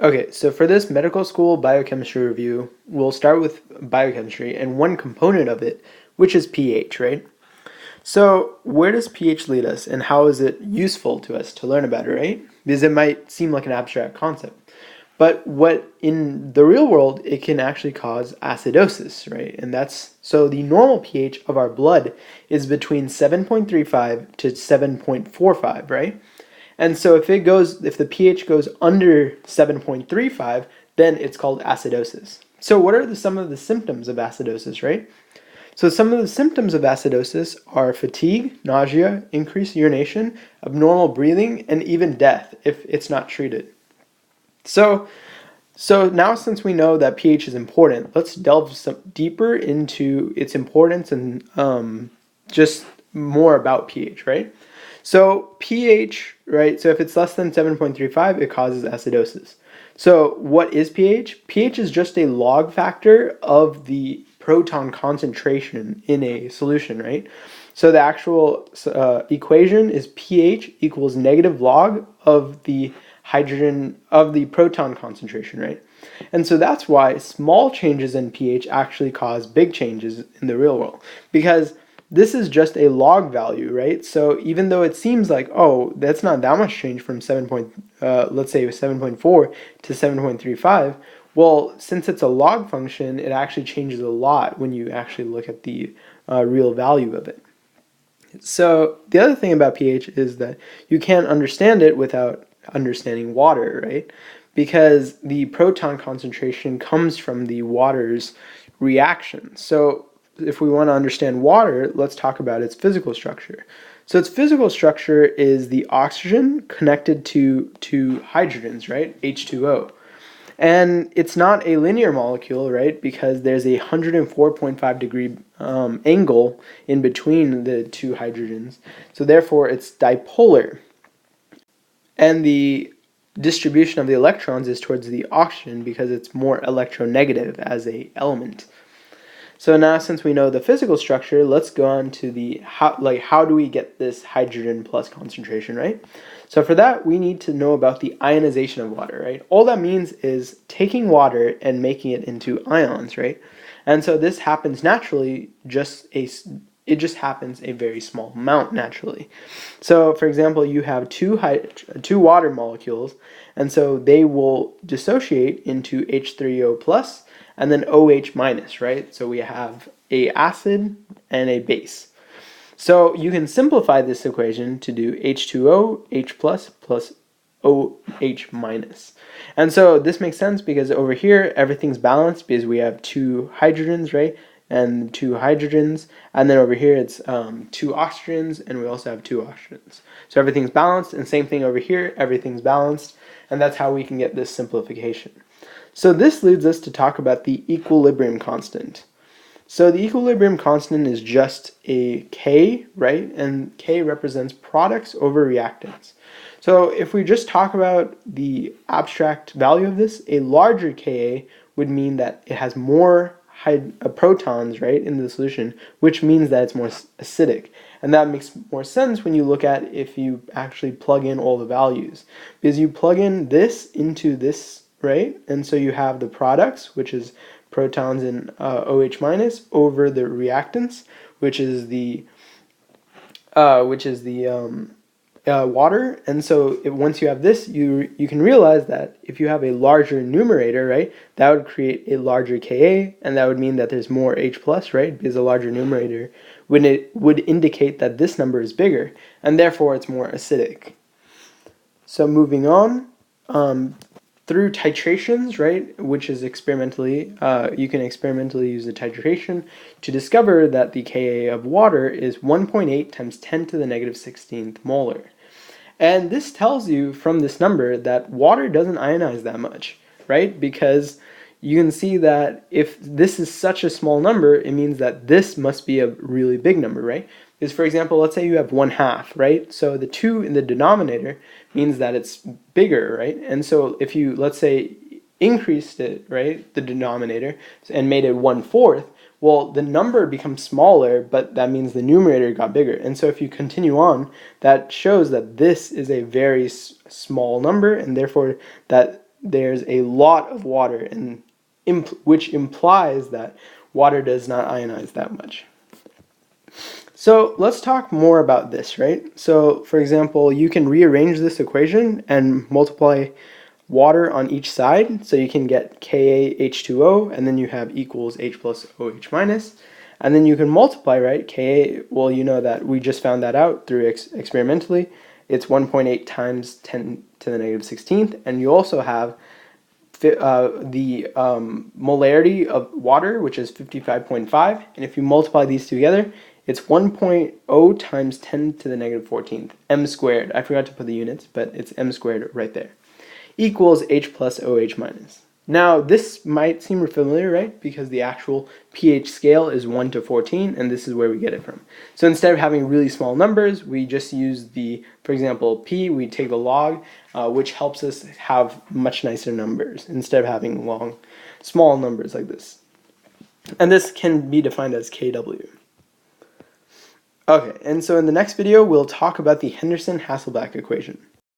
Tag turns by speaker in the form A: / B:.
A: Okay, so for this medical school biochemistry review, we'll start with biochemistry and one component of it, which is pH, right? So where does pH lead us and how is it useful to us to learn about it, right? Because it might seem like an abstract concept. But what in the real world, it can actually cause acidosis, right? And that's, so the normal pH of our blood is between 7.35 to 7.45, right? And so if the pH goes under 7.35, then it's called acidosis. So what are some of the symptoms of acidosis, right? So some of the symptoms of acidosis are fatigue, nausea, increased urination, abnormal breathing, and even death if it's not treated. So now since we know that pH is important, let's delve deeper into its importance and just more about pH, right? So pH, right? So if it's less than 7.35, it causes acidosis. So what is pH? pH is just a log factor of the proton concentration in a solution, right? So the actual equation is pH equals negative log of the proton concentration, right? And so that's why small changes in pH actually cause big changes in the real world, because this is just a log value, right? So even though it seems like, oh, that's not that much change from let's say 7.4 to 7.35, well, since it's a log function, it actually changes a lot when you actually look at the real value of it. So the other thing about pH is that you can't understand it without understanding water, right? Because the proton concentration comes from the water's reaction. So if we want to understand water, let's talk about its physical structure. So its physical structure is the oxygen connected to two hydrogens, right? H2O. And it's not a linear molecule, right? Because there's a 104.5 degree angle in between the two hydrogens. So therefore, it's dipolar. And the distribution of the electrons is towards the oxygen because it's more electronegative as a element. So now, since we know the physical structure, let's go on to the how do we get this hydrogen plus concentration, right? So for that, we need to know about the ionization of water, right? All that means is taking water and making it into ions, right? And so this happens naturally, it just happens a very small amount naturally. So for example, you have two water molecules, and so they will dissociate into H3O plus and then OH minus, right? So we have a acid and a base. So you can simplify this equation to do H2O, H plus OH minus. And so this makes sense because over here everything's balanced because we have two hydrogens, right? And two hydrogens. And then over here it's two oxygens, and we also have two oxygens. So everything's balanced, and same thing over here, everything's balanced. And that's how we can get this simplification. So this leads us to talk about the equilibrium constant. So the equilibrium constant is just a K, right? And K represents products over reactants. So if we just talk about the abstract value of this, a larger Ka would mean that it has more protons, right, in the solution, which means that it's more acidic. And that makes more sense when you look at if you actually plug in all the values. Because you plug in this into this, right? And so you have the products, which is protons and OH minus, over the reactants, which is the water. And so once you have this, you can realize that if you have a larger numerator, right, that would create a larger Ka, and that would mean that there's more H plus, right, because a larger numerator would indicate that this number is bigger, and therefore it's more acidic. So moving on, through titrations, right, which is experimentally, you can experimentally use the titration to discover that the Ka of water is 1.8 times 10 to the negative 16th molar. And this tells you from this number that water doesn't ionize that much, right? Because you can see that if this is such a small number, it means that this must be a really big number, right? Because for example, let's say you have 1/2, right? So the 2 in the denominator means that it's bigger, right? And so if you, let's say, increased it, right, the denominator, and made it 1/4, well, the number becomes smaller, but that means the numerator got bigger. And so if you continue on, that shows that this is a very small number, and therefore that there's a lot of water, and which implies that water does not ionize that much. So let's talk more about this, right? So for example, you can rearrange this equation and multiply water on each side, so you can get KaH2O, and then you have equals H plus OH minus, and then you can multiply, right? Ka, well, you know that we just found that out through experimentally. It's 1.8 times 10 to the negative 16th, and you also have the molarity of water, which is 55.5, and if you multiply these together, it's 1.0 times 10 to the negative 14th, m squared. I forgot to put the units, but it's m squared right there, equals H plus OH minus. Now, this might seem familiar, right? Because the actual pH scale is 1 to 14, and this is where we get it from. So instead of having really small numbers, we just use the, for example, P, we take the log, which helps us have much nicer numbers instead of having long, small numbers like this. And this can be defined as Kw. Okay, and so in the next video, we'll talk about the Henderson-Hasselbalch equation.